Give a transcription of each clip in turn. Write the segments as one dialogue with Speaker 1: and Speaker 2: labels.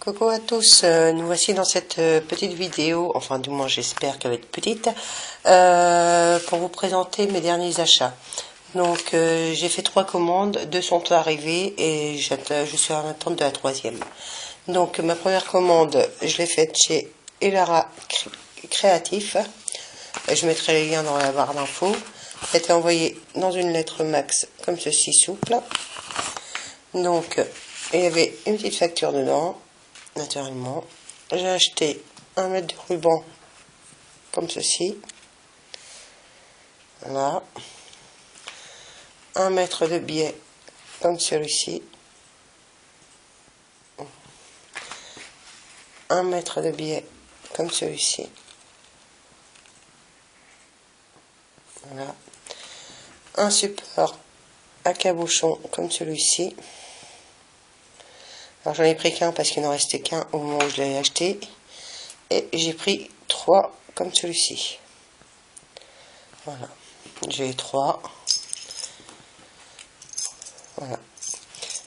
Speaker 1: Coucou à tous, nous voici dans cette petite vidéo, enfin du moins j'espère qu'elle va être petite, pour vous présenter mes derniers achats. Donc j'ai fait 3 commandes, 2 sont arrivées et je suis en attente de la 3e. Donc ma première commande, je l'ai faite chez Elara Créatif, je mettrai les liens dans la barre d'infos. Elle était envoyée dans une lettre max comme ceci, souple. Donc il y avait une petite facture dedans. Naturellement, j'ai acheté 1 mètre de ruban comme ceci, voilà, 1 mètre de biais comme celui-ci, 1 mètre de biais comme celui-ci, voilà, un support à cabochon comme celui-ci. Alors j'en ai pris qu'un parce qu'il n'en restait qu'un au moment où je l'avais acheté. Et j'ai pris 3 comme celui-ci. Voilà. J'ai 3. Voilà.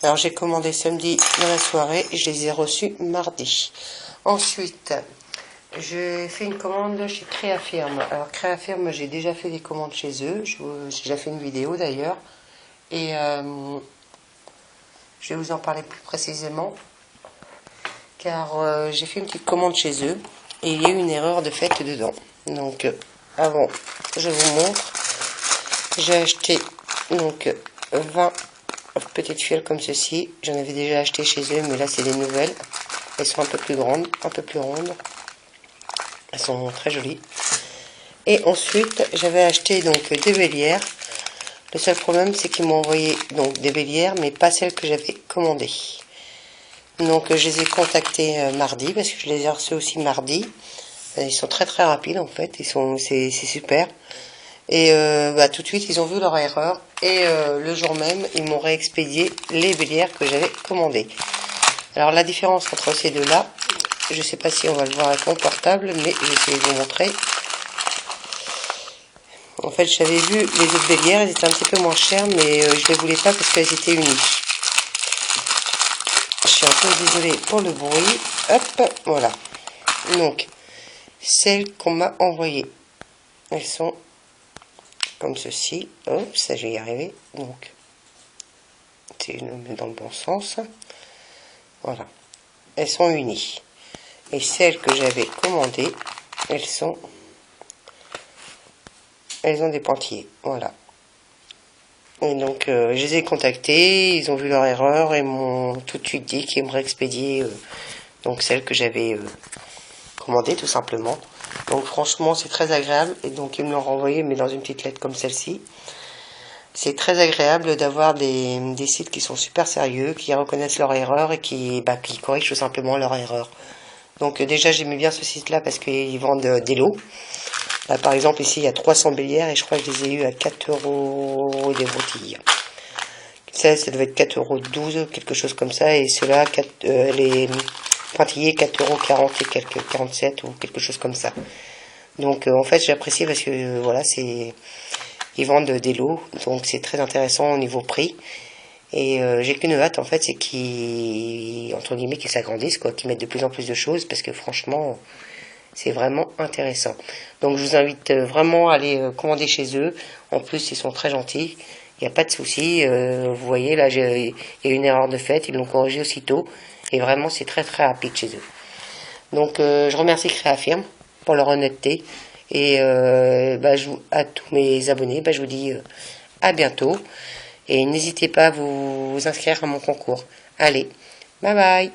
Speaker 1: Alors j'ai commandé samedi dans la soirée et je les ai reçus mardi. Ensuite, j'ai fait une commande chez Créafirm. Alors Créafirm, j'ai déjà fait des commandes chez eux. J'ai déjà fait une vidéo d'ailleurs. Et je vais vous en parler plus précisément, car j'ai fait une petite commande chez eux et il y a eu une erreur de fait dedans. Donc avant, je vous montre. J'ai acheté donc 20 petites fiales comme ceci. J'en avais déjà acheté chez eux, mais là c'est des nouvelles. Elles sont un peu plus grandes, un peu plus rondes. Elles sont très jolies. Et ensuite, j'avais acheté donc des bélières. Le seul problème, c'est qu'ils m'ont envoyé donc des bélières, mais pas celles que j'avais commandées. Donc, je les ai contactés mardi, parce que je les ai reçus aussi mardi. Ils sont très très rapides en fait. C'est super. Et tout de suite, ils ont vu leur erreur. Et le jour même, ils m'ont réexpédié les bélières que j'avais commandées. Alors, la différence entre ces deux-là, je ne sais pas si on va le voir avec mon portable, mais je vais essayer de vous montrer. En fait, j'avais vu les autres bélières, elles étaient un petit peu moins chères, mais je ne les voulais pas parce qu'elles étaient unies. Je suis un peu désolée pour le bruit. Hop, voilà. Donc, celles qu'on m'a envoyées, elles sont comme ceci. Hop, ça, je vais y arriver. Donc, je le mets dans le bon sens. Voilà. Elles sont unies. Et celles que j'avais commandées, elles ont des pointillés. Voilà. Et donc, je les ai contactés, ils ont vu leur erreur et m'ont tout de suite dit qu'ils me réexpédiaient donc celles que j'avais commandées, tout simplement. Donc, franchement, c'est très agréable. Et donc, ils me l'ont renvoyé, mais dans une petite lettre comme celle-ci. C'est très agréable d'avoir des sites qui sont super sérieux, qui reconnaissent leur erreur et qui corrigent tout simplement leur erreur. Donc, déjà, j'aimais bien ce site-là parce qu'ils vendent des lots. Là, par exemple, ici, il y a 300 bélières et je crois que je les ai eu à 4 € des broutilles. Ça devait être 4,12 €, quelque chose comme ça. Et ceux-là, les pointillés, 4,40 € et quelques, 47 ou quelque chose comme ça. Donc, en fait, j'apprécie parce que, voilà, ils vendent des lots. Donc, c'est très intéressant au niveau prix. Et j'ai qu'une hâte, en fait, c'est qu'ils, entre guillemets, qu'ils s'agrandissent, quoi, qu'ils mettent de plus en plus de choses parce que, franchement, c'est vraiment intéressant. Donc je vous invite vraiment à aller commander chez eux. En plus, ils sont très gentils. Il n'y a pas de souci. Vous voyez, là, il y a une erreur de fait. Ils l'ont corrigé aussitôt. Et vraiment, c'est très très rapide chez eux. Donc je remercie Créafirm pour leur honnêteté. Et à tous mes abonnés, je vous dis à bientôt. Et n'hésitez pas à vous inscrire à mon concours. Allez, bye bye.